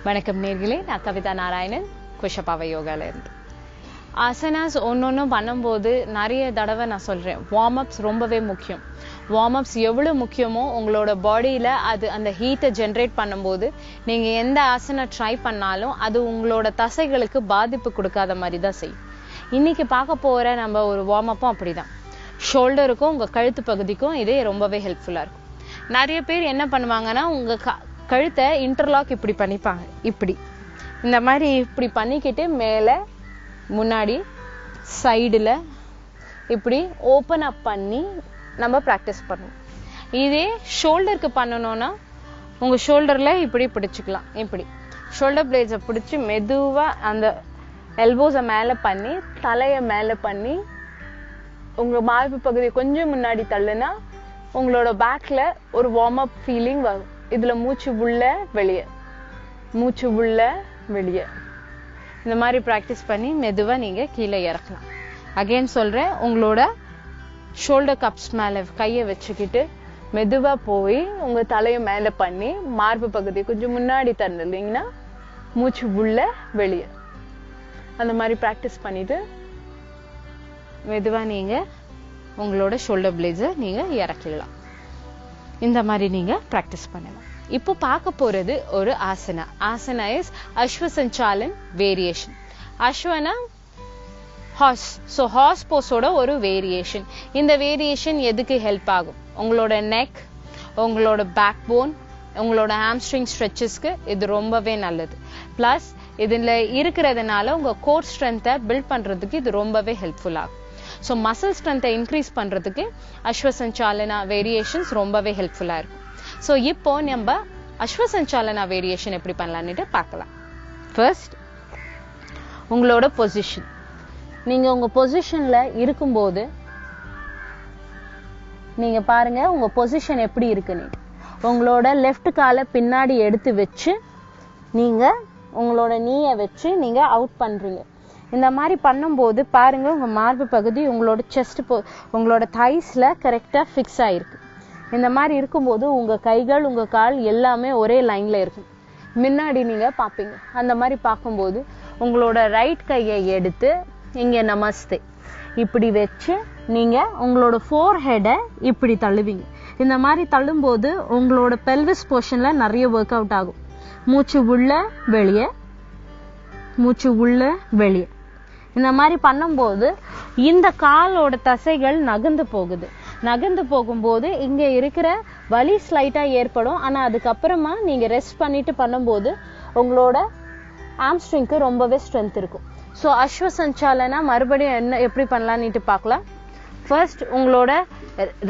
வணக்கம் நேர்களே, நான் கவிதா நாராயணன், குஷப்பாவை யோகால இருந்து. ஆசனாஸ் ஒன்னொன்னும் பண்ணும்போது நிறைய தடவை நான் சொல்றேன், வார்ம் அப்ஸ் ரொம்பவே முக்கியம். வார்ம் அப்ஸ் எவ்வளவு முக்கியமோ உங்களோட பாடியில அது அந்த ஹீட்டை ஜென்ரேட் பண்ணும்போது நீங்க எந்த ஆசனா ட்ரை பண்ணாலும் அது உங்களோட தசைகளுக்கு பாதிப்பு கொடுக்காத மாதிரி தான் செய்யும். இன்னைக்கு பார்க்க போற நம்ம ஒரு வார்ம் அப்பும் அப்படிதான். ஷோல்டருக்கும் உங்க கழுத்து பகுதிக்கும் இதே ரொம்பவே ஹெல்ப்ஃபுல்லா இருக்கும். நிறைய பேர் என்ன பண்ணுவாங்கன்னா, உங்க கழுத்தை இன்டர்லாக் இப்படி பண்ணிப்பாங்க. இப்படி இந்த மாதிரி இப்படி பண்ணிக்கிட்டு மேல முன்னாடி சைடுல இப்படி ஓப்பன் அப் பண்ணி நம்ம ப்ராக்டிஸ் பண்ணுவோம். இதே ஷோல்டருக்கு பண்ணணும்னா உங்க ஷோல்டர்ல இப்படி பிடிச்சுக்கலாம். இப்படி ஷோல்டர் பிளேட்ஸை பிடிச்சி மெதுவா அந்த எல்போஸை மேல பண்ணி தலைய மேல பண்ணி உங்க மார்பு பகுதியை கொஞ்சம் முன்னாடி தள்ளுனா உங்களோட பேக்ல ஒரு வார்ம் அப் ஃபீலிங் வரும். இதுல மூச்சு உள்ள வெளியே, மூச்சு உள்ள வெளியே, இந்த மாதிரி பிராக்டிஸ் பண்ணி மெதுவா நீங்க கீழே இறக்கலாம். அகைன் சொல்றேன், உங்களோட ஷோல்டர் கப்ஸ் மேல கையை வச்சுக்கிட்டு மெதுவா போய் உங்க தலையை மேல பண்ணி மார்பு பகுதியை கொஞ்சம் முன்னாடி தந்துட்டீங்கன்னா மூச்சு உள்ள வெளியே, அந்த மாதிரி பிராக்டிஸ் பண்ணிட்டு மெதுவா நீங்க உங்களோட ஷோல்டர் பிளேட்ஸை நீங்க இறக்கிடலாம். இந்த மாதிரி நீங்க பிராக்டிஸ் பண்ணலாம். இப்போ பார்க்க போறது ஒரு ஆசனா. Asana is Ashwasanchalan variation. அஸ்வனா ஹார்ஸ். ஸோ ஹார்ஸ் போஸோட ஒரு வேரியேஷன். இந்த வேரியேஷன் எதுக்கு ஹெல்ப் ஆகும்? உங்களோட நெக், உங்களோட பேக் போன், உங்களோட ஹாம்ஸ்ட்ரிங் ஸ்ட்ரெச்சஸ்க்கு இது ரொம்பவே நல்லது. பிளஸ் இதுல இருக்கிறதுனால உங்க கோர் ஸ்ட்ரென்த்தை பில்ட் பண்றதுக்கு இது ரொம்பவே ஹெல்ப்ஃபுல் ஆகும். ஸோ மசில் ஸ்ட்ரென்த்தை இன்க்ரீஸ் பண்றதுக்கு அஸ்வசஞ்சாலனா வேரியேஷன்ஸ் ரொம்பவே ஹெல்ப்ஃபுல்லா இருக்கும். ஸோ இப்போ நம்ம அஸ்வசஞ்சாலனா வேரியேஷன் எப்படி பண்ணலாம்னுட்டு பார்க்கலாம். ஃபர்ஸ்ட், உங்களோட பொசிஷன். நீங்க உங்க பொசிஷன்ல இருக்கும்போது நீங்க பாருங்க உங்க பொசிஷன் எப்படி இருக்குன்னு. உங்களோட லெஃப்ட் காலை பின்னாடி எடுத்து வச்சு நீங்க உங்களோட நீயை வச்சு நீங்க அவுட் பண்றீங்க. இந்த மாதிரி பண்ணும்போது பாருங்க உங்க மார்பு பகுதி உங்களோட செஸ்ட் உங்களோட தைஸ்ல கரெக்டா ஃபிக்ஸ் ஆயிருக்கு. இந்த மாதிரி இருக்கும்போது உங்க கைகள் உங்க கால் எல்லாமே ஒரே லைன்ல இருக்கும். முன்னாடி நீங்க பாப்பீங்க. அந்த மாதிரி பார்க்கும்போது உங்களோட ரைட் கையை எடுத்து இங்க நமஸ்தே இப்படி வச்சு நீங்க உங்களோட ஃபோர் ஹெடை இப்படி தள்ளுவீங்க. இந்த மாதிரி தள்ளும்போது உங்களோட பெல்விஸ் போர்ஷன்ல நிறைய ஒர்க் அவுட் ஆகும். மூச்சு உள்ள வெளியே, மூச்சு உள்ள வெளியே. இந்த மாதிரி பண்ணும்போது இந்த காலோட தசைகள் நகர்ந்து போகுது. நகர்ந்து போகும்போது இங்க இருக்கிற வலி ஸ்லைட்டா ஏற்படும். ஆனா அதுக்கப்புறமா நீங்க ரெஸ்ட் பண்ணிட்டு பண்ணும்போது உங்களோட ஆம்ஸ்ட்ரிங்க்கு ரொம்பவே ஸ்ட்ரென்த் இருக்கும். ஸோ அஸ்வசஞ்சாலனா மறுபடியும் என்ன எப்படி பண்ணலாம்னுட்டு பார்க்கலாம். ஃபர்ஸ்ட், உங்களோட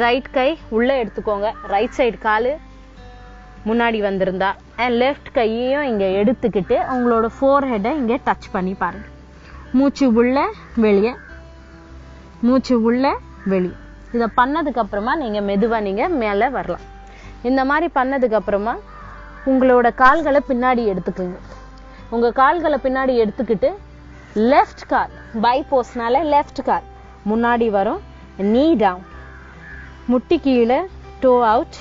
ரைட் கை உள்ள எடுத்துக்கோங்க. ரைட் சைடு காலு முன்னாடி வந்திருந்தா அண்ட் லெஃப்ட் கையையும் இங்க எடுத்துக்கிட்டு உங்களோட ஃபோர் ஹெட்டை இங்க டச் பண்ணி பாருங்க. மூச்சு உள்ள வெளியே, மூச்சு உள்ள வெளியே. இதை பண்ணதுக்கு அப்புறமா நீங்க மெதுவா நீங்க மேல வரலாம். இந்த மாதிரி பண்ணதுக்கு அப்புறமா உங்களோட கால்களை பின்னாடி எடுத்துக்கோங்க. உங்க கால்களை பின்னாடி எடுத்துக்கிட்டு லெஃப்ட் கால் பைபோஸ்னால லெஃப்ட் கால் முன்னாடி வரும். நீ டவுன், முட்டி கீழே, டோ அவுட்.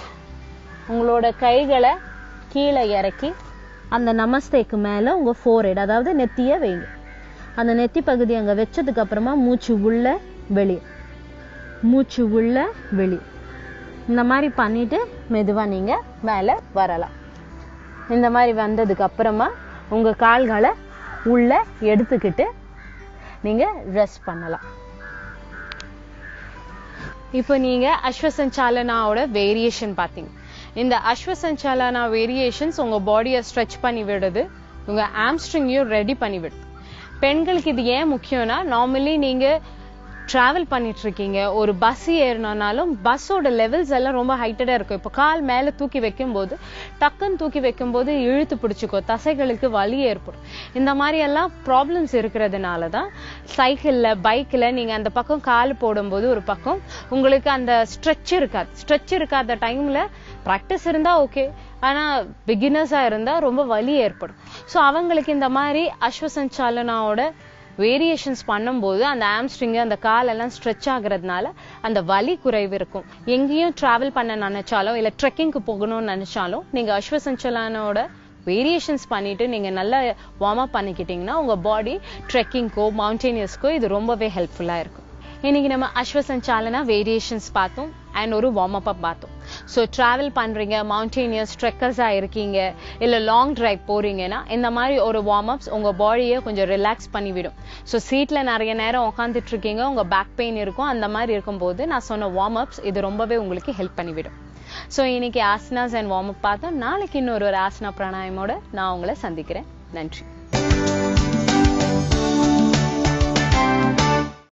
உங்களோட கைகளை கீழே இறக்கி அந்த நமஸ்தேக்கு மேல உங்க ஃபோர்ஹெட் அதாவது நெத்திய வைங்க. அந்த நெத்தி பகுதி அங்க வச்சதுக்கு அப்புறமா மூச்சு உள்ள வெளியே, மூச்சு உள்ள வெளியே. இந்த மாதிரி பண்ணிட்டு மெதுவா நீங்க மேல வரலாம். இந்த மாதிரி வந்ததுக்கு அப்புறமா உங்க கால்களை உள்ள எடுத்துக்கிட்டு நீங்க ரெஸ்ட் பண்ணலாம். இப்போ நீங்க அஸ்வசஞ்சாலனாவோட வேரியேஷன் பாத்தீங்க. இந்த அஸ்வசஞ்சாலனா வேரியேஷன்ஸ் உங்க பாடியை ஸ்ட்ரெச் பண்ணி விடுது, உங்க ஆம்ஸ்ட்ரிங்கையும் ரெடி பண்ணி விடுது. பெண்களுக்கு இது ஏன் முக்கியம்னா, நார்மலி நீங்க டிராவல் பண்ணிட்டு இருக்கீங்க, ஒரு பஸ் ஏறினாலும் பஸ்ஸோட லெவல்ஸ் எல்லாம் ரொம்ப ஹைட்டடா இருக்கும். இப்போ கால் மேல தூக்கி வைக்கும் போது டக்குன்னு தூக்கி வைக்கும் போது இழுத்து பிடிச்சிக்கோ, தசைகளுக்கு வலி ஏற்படும். இந்த மாதிரி எல்லாம் ப்ராப்ளம்ஸ் இருக்கிறதுனாலதான் சைக்கிள்ல பைக்ல நீங்க அந்த பக்கம் கால் போடும்போது ஒரு பக்கம் உங்களுக்கு அந்த ஸ்ட்ரெச் இருக்காது. ஸ்ட்ரெச் இருக்காத டைம்ல பிராக்டிஸ் இருந்தா ஓகே, ஆனா பிகினர்ஸா இருந்தா ரொம்ப வலி ஏற்படும். ஸோ அவங்களுக்கு இந்த மாதிரி அஸ்வசஞ்சாலனாவோட வேரியேஷன்ஸ் பண்ணும்போது அந்த ஆம்ஸ்ட்ரிங் அந்த கால் எல்லாம் ஸ்ட்ரெச் ஆகுறதுனால அந்த வலி குறைவு இருக்கும். எங்கேயும் டிராவல் பண்ண நினைச்சாலும் இல்ல ட்ரெக்கிங்க்கு போகணும்னு நினைச்சாலும் நீங்க அஸ்வசஞ்சலனோட வேரியேஷன்ஸ் பண்ணிட்டு நீங்க நல்லா வார்ம் அப் பண்ணிக்கிட்டீங்கன்னா உங்க பாடி ட்ரெக்கிங்க்கோ மவுண்டேனியர்ஸ்க்கோ இது ரொம்பவே ஹெல்ப்ஃபுல்லா இருக்கும். இன்னைக்கு நம்ம அஸ்வசஞ்சாலனா வேரியேஷன்ஸ் பார்த்தோம் அண்ட் ஒரு வார்ம் அப் பார்த்தோம். ஸோ டிராவல் பண்றீங்க, மவுண்டேனியர்ஸ் ட்ரெக்கர்ஸா இருக்கீங்க, இல்ல லாங் டிரைவ் போறீங்கன்னா இந்த மாதிரி ஒரு வார்ம் அப்ஸ் உங்க பாடியை கொஞ்சம் ரிலாக்ஸ் பண்ணிவிடும். ஸோ சீட்ல நிறைய நேரம் உட்காந்துட்டு இருக்கீங்க, உங்க பேக் பெயின் இருக்கும், அந்த மாதிரி இருக்கும்போது நான் சொன்ன வார்ம் அப்ஸ் இது ரொம்பவே உங்களுக்கு ஹெல்ப் பண்ணிவிடும். ஸோ இன்னைக்கு ஆசனாஸ் அண்ட் வார்ம் அப் பார்த்தோம். நாளைக்கு இன்னொரு ஆசனா பிராணாயமோட நான் உங்களை சந்திக்கிறேன். நன்றி.